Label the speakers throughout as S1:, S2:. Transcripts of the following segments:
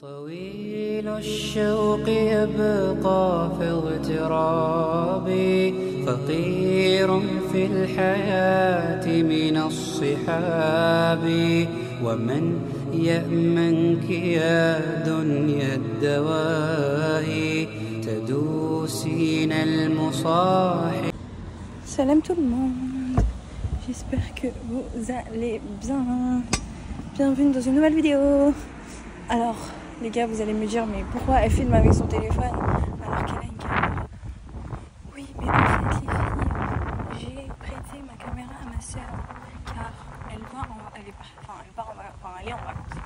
S1: طويل الشوق يبقى في اغترابي فقير في الحياة من الصحاب ومن يأمنك يا دنيا الدواهي تدوسين المصاحب.
S2: Salam tout le monde, j'espère que vous allez bien. Bienvenue dans une nouvelle vidéo. Alors les gars, vous allez me dire mais pourquoi elle filme avec son téléphone alors qu'elle a une caméra? Oui mais en fait les filles, j'ai prêté ma caméra à ma soeur car elle est en vacances.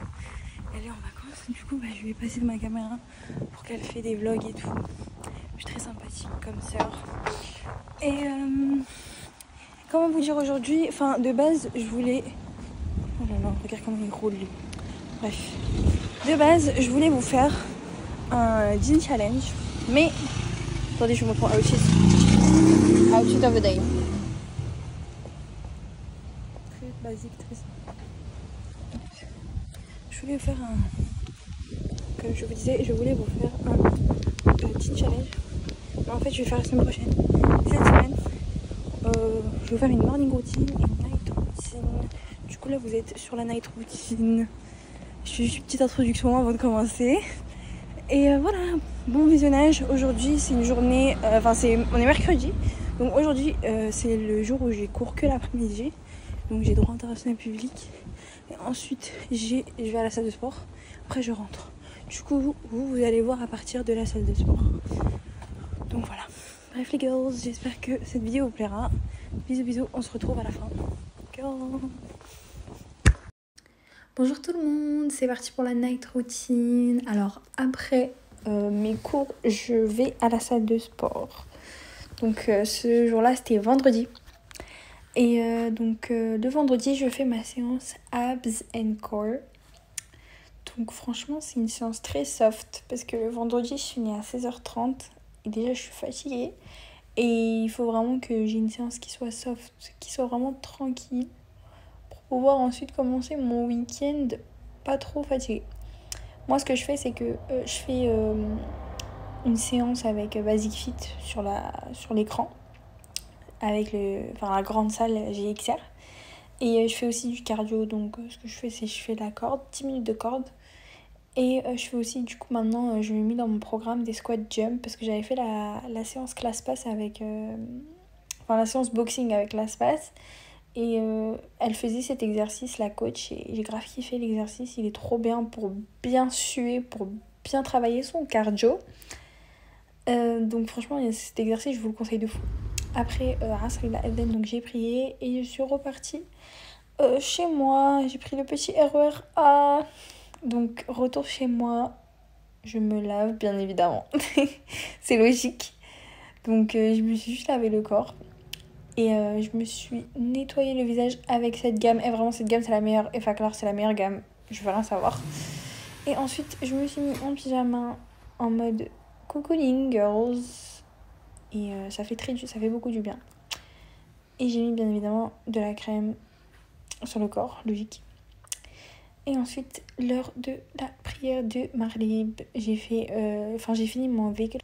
S2: Elle est en vacances, du coup je lui ai passé ma caméra pour qu'elle fait des vlogs et tout. Je suis très sympathique comme sœur. Et comment vous dire aujourd'hui, enfin de base je voulais, oh là là regarde comment il roule lui. Bref, de base je voulais vous faire un jean challenge, mais attendez je vous montre mon outfit of the day. Très basique, très simple. Je voulais vous faire comme je vous disais, je voulais vous faire un jean challenge. Mais en fait je vais faire la semaine prochaine. Cette semaine je vais faire une morning routine et une night routine. Du coup là vous êtes sur la night routine. Je fais juste une petite introduction avant de commencer. Et voilà, bon visionnage. Aujourd'hui c'est une journée, on est mercredi. Donc aujourd'hui c'est le jour où j'ai cours que l'après-midi. Donc j'ai droit international public. Et ensuite je vais à la salle de sport. Après je rentre. Du coup vous allez voir à partir de la salle de sport. Donc voilà. Bref les girls, j'espère que cette vidéo vous plaira. Bisous bisous, on se retrouve à la fin. Girls. Bonjour tout le monde, c'est parti pour la night routine. Alors après mes cours, je vais à la salle de sport. Donc ce jour-là c'était vendredi. Et le vendredi je fais ma séance abs and core. Donc franchement c'est une séance très soft parce que le vendredi je finis à 16h30 et déjà je suis fatiguée. Et il faut vraiment que j'ai une séance qui soit soft, qui soit vraiment tranquille pour pouvoir ensuite commencer mon week-end pas trop fatiguée. Moi ce que je fais c'est que je fais une séance avec Basic Fit sur l'écran avec la grande salle GXR. Et je fais aussi du cardio, donc ce que je fais c'est que je fais de la corde, 10 minutes de corde. Et je fais aussi, du coup maintenant je l'ai mis dans mon programme des squat jump parce que j'avais fait la séance ClassPass avec la séance boxing avec ClassPass et elle faisait cet exercice, la coach, et j'ai grave kiffé l'exercice. Il est trop bien pour bien suer, pour bien travailler son cardio. Donc franchement cet exercice je vous le conseille de fou. Après donc j'ai prié et je suis repartie chez moi. J'ai pris le petit RER A. Donc retour chez moi, je me lave bien évidemment, c'est logique. Donc je me suis juste lavé le corps et je me suis nettoyé le visage avec cette gamme. Et vraiment cette gamme c'est la meilleure, Effaclar c'est la meilleure gamme, je veux rien savoir. Et ensuite je me suis mis en pyjama en mode cocooning girls et ça fait beaucoup du bien. Et j'ai mis bien évidemment de la crème sur le corps, logique. Et ensuite, l'heure de la prière de Maghrib, j'ai fini mon véhicule.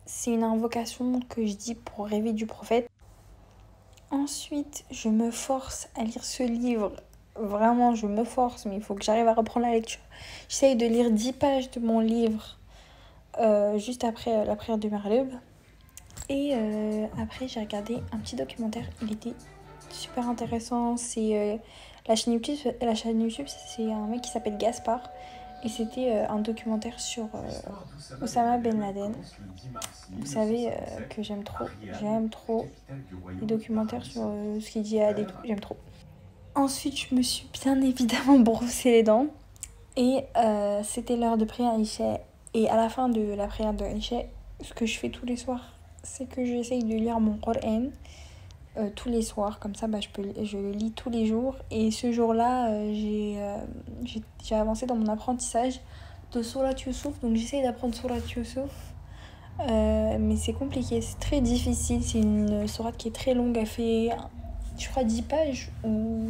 S2: C'est une invocation que je dis pour rêver du prophète. Ensuite, je me force à lire ce livre. Vraiment, je me force, mais il faut que j'arrive à reprendre la lecture. J'essaye de lire 10 pages de mon livre juste après la prière de Maghrib. Et après, j'ai regardé un petit documentaire. Il était super intéressant. C'est... La chaîne YouTube, c'est un mec qui s'appelle Gaspard. Et c'était un documentaire sur Osama Ben Laden. Vous savez que j'aime trop les documentaires sur ce qu'il dit à des trucs, j'aime trop. Ensuite, je me suis bien évidemment brossé les dents. Et c'était l'heure de prière à Isha. Et à la fin de la prière de Isha, ce que je fais tous les soirs, c'est que j'essaye de lire mon Coran. Tous les soirs, comme ça je le lis tous les jours. Et ce jour-là j'ai avancé dans mon apprentissage de Surat Yusuf, donc j'essaye d'apprendre Surat Yusuf mais c'est compliqué, c'est très difficile. C'est une sourate qui est très longue, elle fait je crois 10 pages ou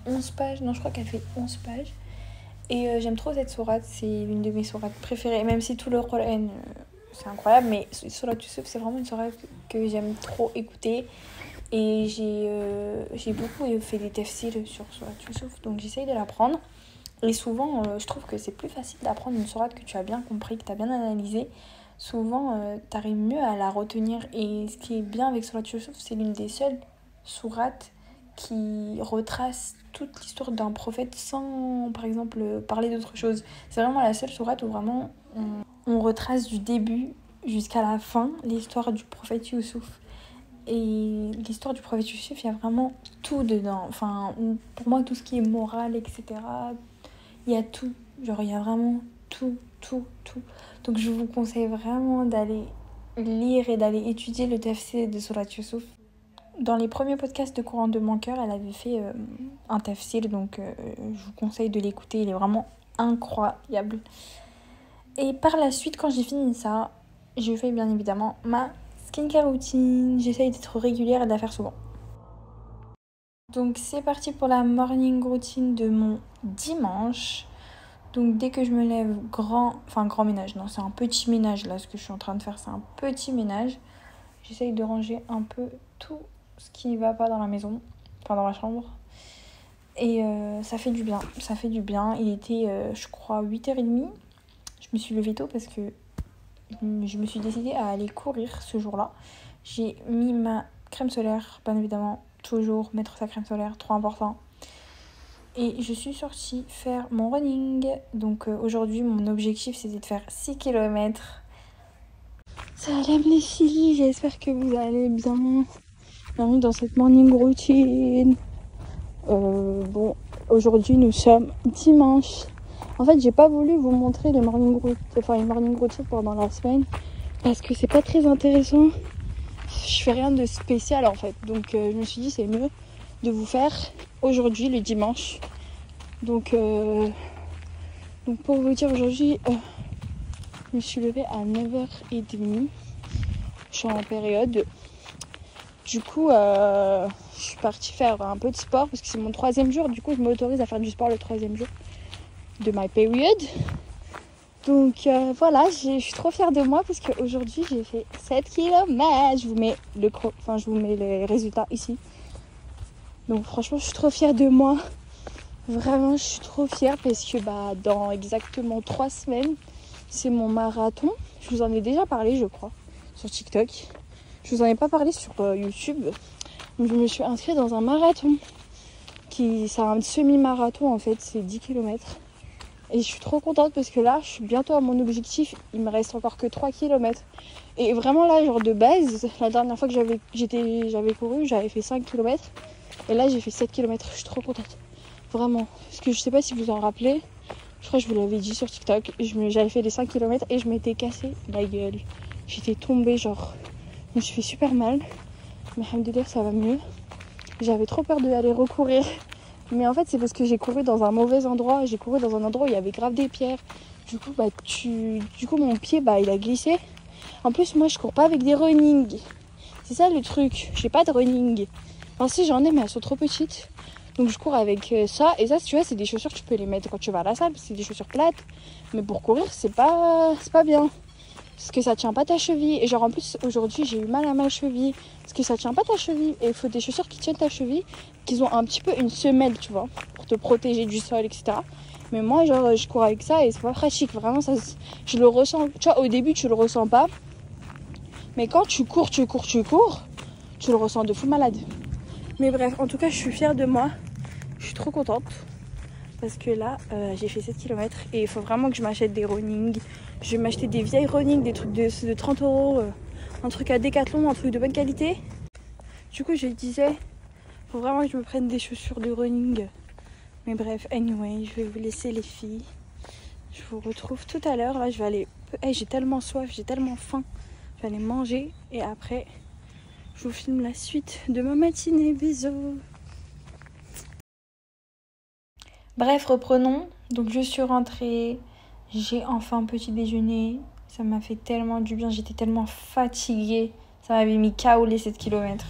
S2: 11 pages, non je crois qu'elle fait 11 pages Et j'aime trop cette sourate, c'est l'une de mes sourates préférées, même si tout le Coran c'est incroyable, mais Sourate Yusuf c'est vraiment une sourate que j'aime trop écouter. Et j'ai beaucoup fait des tafsirs sur Sourate Yusuf, donc j'essaye de l'apprendre. Et souvent, je trouve que c'est plus facile d'apprendre une sourate que tu as bien compris, que tu as bien analysé. Souvent, tu arrives mieux à la retenir. Et ce qui est bien avec Sourate Yusuf, c'est l'une des seules sourates qui retrace toute l'histoire d'un prophète sans, par exemple, parler d'autre chose. C'est vraiment la seule sourate où vraiment on retrace du début jusqu'à la fin l'histoire du prophète Youssouf. Et l'histoire du prophète Youssouf, il y a vraiment tout dedans. Enfin, pour moi, tout ce qui est moral, etc., il y a tout. Genre, il y a vraiment tout. Donc, je vous conseille vraiment d'aller lire et d'aller étudier le tafsir de Sourate Yusuf. Dans les premiers podcasts de Coran de mon cœur, elle avait fait un tafsir, donc je vous conseille de l'écouter. Il est vraiment incroyable. Et par la suite, quand j'ai fini ça, je fais bien évidemment ma skincare routine. J'essaye d'être régulière et de la faire souvent. Donc c'est parti pour la morning routine de mon dimanche. Donc dès que je me lève, grand ménage, non c'est un petit ménage là, ce que je suis en train de faire, c'est un petit ménage. J'essaye de ranger un peu tout ce qui ne va pas dans la maison, enfin dans la chambre. Et ça fait du bien, il était je crois 8h30. Je me suis levée tôt parce que je me suis décidée à aller courir ce jour-là. J'ai mis ma crème solaire, bien évidemment, toujours mettre sa crème solaire, trop important. Et je suis sortie faire mon running. Donc aujourd'hui, mon objectif, c'était de faire 6 km. Salam les filles, j'espère que vous allez bien. Bienvenue dans cette morning routine. Bon, aujourd'hui, nous sommes dimanche. En fait, j'ai pas voulu vous montrer les morning routines pendant la semaine parce que c'est pas très intéressant. Je fais rien de spécial en fait. Donc je me suis dit c'est mieux de vous faire aujourd'hui le dimanche. Donc pour vous dire aujourd'hui, je me suis levée à 9h30. Je suis en période. Du coup, je suis partie faire un peu de sport parce que c'est mon 3e jour. Du coup, je m'autorise à faire du sport le 3e jour de my period. Donc voilà, je suis trop fière de moi parce qu'aujourd'hui j'ai fait 7 km. Je vous mets les résultats ici. Donc franchement, je suis trop fière de moi. Vraiment, je suis trop fière parce que dans exactement 3 semaines, c'est mon marathon. Je vous en ai déjà parlé, je crois, sur TikTok. Je vous en ai pas parlé sur YouTube. Donc je me suis inscrite dans un marathon. C'est un semi-marathon en fait, c'est 10 km. Et je suis trop contente parce que là, je suis bientôt à mon objectif. Il me reste encore que 3 km. Et vraiment là, genre de base, la dernière fois que j'avais couru, j'avais fait 5 km. Et là, j'ai fait 7 km. Je suis trop contente. Vraiment. Parce que je sais pas si vous en rappelez. Je crois que je vous l'avais dit sur TikTok. J'avais fait les 5 km et je m'étais cassé la gueule. J'étais tombée, genre. Je me suis fait super mal. Mais alhamdoulilah, ça va mieux. J'avais trop peur d'aller recourir. Mais en fait, c'est parce que j'ai couru dans un mauvais endroit. J'ai couru dans un endroit où il y avait grave des pierres. Du coup, mon pied, il a glissé. En plus, moi, je cours pas avec des running. C'est ça le truc. J'ai pas de running. Enfin, si, j'en ai, mais elles sont trop petites. Donc, je cours avec ça. Et ça, tu vois, c'est des chaussures que tu peux les mettre quand tu vas à la salle. C'est des chaussures plates. Mais pour courir, c'est pas bien. Parce que ça tient pas ta cheville. Et genre, en plus, aujourd'hui, j'ai eu mal à ma cheville. Parce que ça tient pas ta cheville. Et il faut des chaussures qui tiennent ta cheville. Qui ont un petit peu une semelle, tu vois. Pour te protéger du sol, etc. Mais moi, genre, je cours avec ça et c'est pas pratique. Vraiment, ça, je le ressens. Tu vois, au début, tu le ressens pas. Mais quand tu cours, tu le ressens de fou malade. Mais bref, en tout cas, je suis fière de moi. Je suis trop contente. Parce que là, j'ai fait 7 km. Et il faut vraiment que je m'achète des running. Je vais m'acheter des vieilles running, des trucs de 30 €. Un truc à Decathlon, un truc de bonne qualité. Du coup, je disais, faut vraiment que je me prenne des chaussures de running. Mais bref, anyway, je vais vous laisser les filles. Je vous retrouve tout à l'heure. Là, je vais aller... j'ai tellement soif, j'ai tellement faim. Je vais aller manger et après, je vous filme la suite de ma matinée. Bisous. Bref, reprenons. Donc, je suis rentrée. J'ai enfin petit déjeuner. Ça m'a fait tellement du bien. J'étais tellement fatiguée. Ça m'avait mis KO les 7 km.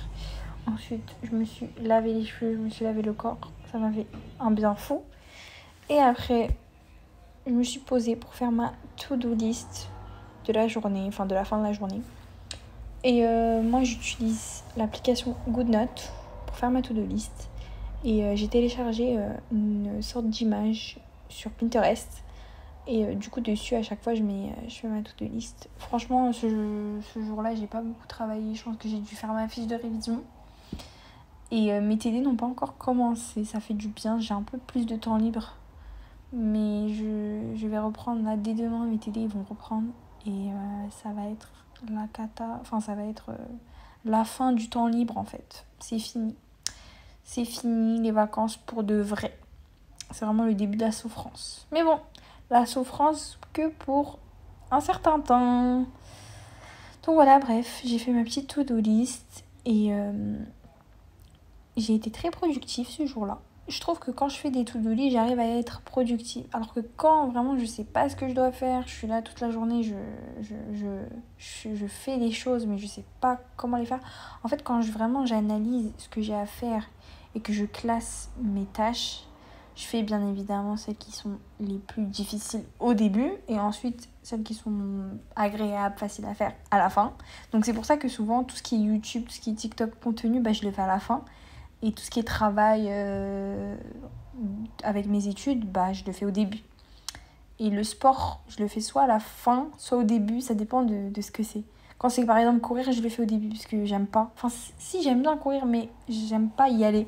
S2: Ensuite, je me suis lavé les cheveux. Je me suis lavé le corps. Ça m'a fait un bien fou. Et après, je me suis posée pour faire ma to-do list de la journée, enfin de la fin de la journée. Et moi j'utilise l'application Goodnote pour faire ma to-do list. Et j'ai téléchargé une sorte d'image sur Pinterest. Et du coup dessus à chaque fois je fais ma to-do list. Franchement ce jour-là j'ai pas beaucoup travaillé. Je pense que j'ai dû faire ma fiche de révision. Et mes TD n'ont pas encore commencé. Ça fait du bien, j'ai un peu plus de temps libre. Mais je vais reprendre là dès demain. Mes TD ils vont reprendre. Et ça va être la cata. Enfin ça va être la fin du temps libre en fait. C'est fini. C'est fini les vacances pour de vrai. C'est vraiment le début de la souffrance. Mais bon, la souffrance que pour un certain temps. Donc voilà, bref, j'ai fait ma petite to-do list. Et j'ai été très productive ce jour-là. Je trouve que quand je fais des to-do list, j'arrive à être productive. Alors que quand vraiment je sais pas ce que je dois faire, je suis là toute la journée, je fais des choses, mais je sais pas comment les faire. En fait, quand vraiment j'analyse ce que j'ai à faire et que je classe mes tâches, je fais bien évidemment celles qui sont les plus difficiles au début et ensuite celles qui sont agréables, faciles à faire à la fin. Donc c'est pour ça que souvent tout ce qui est YouTube, tout ce qui est TikTok contenu, je le fais à la fin. Et tout ce qui est travail avec mes études, je le fais au début. Et le sport, je le fais soit à la fin, soit au début, ça dépend de ce que c'est. Quand c'est par exemple courir, je le fais au début parce que j'aime pas. Enfin, si j'aime bien courir, mais j'aime pas y aller.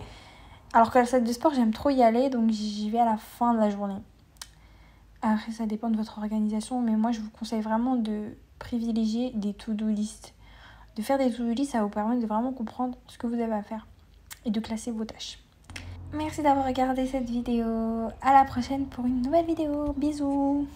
S2: Alors qu'à la salle de sport, j'aime trop y aller, donc j'y vais à la fin de la journée. Après, ça dépend de votre organisation, mais moi, je vous conseille vraiment de privilégier des to-do list. De faire des to-do list, ça va vous permettre de vraiment comprendre ce que vous avez à faire et de classer vos tâches. Merci d'avoir regardé cette vidéo. À la prochaine pour une nouvelle vidéo. Bisous.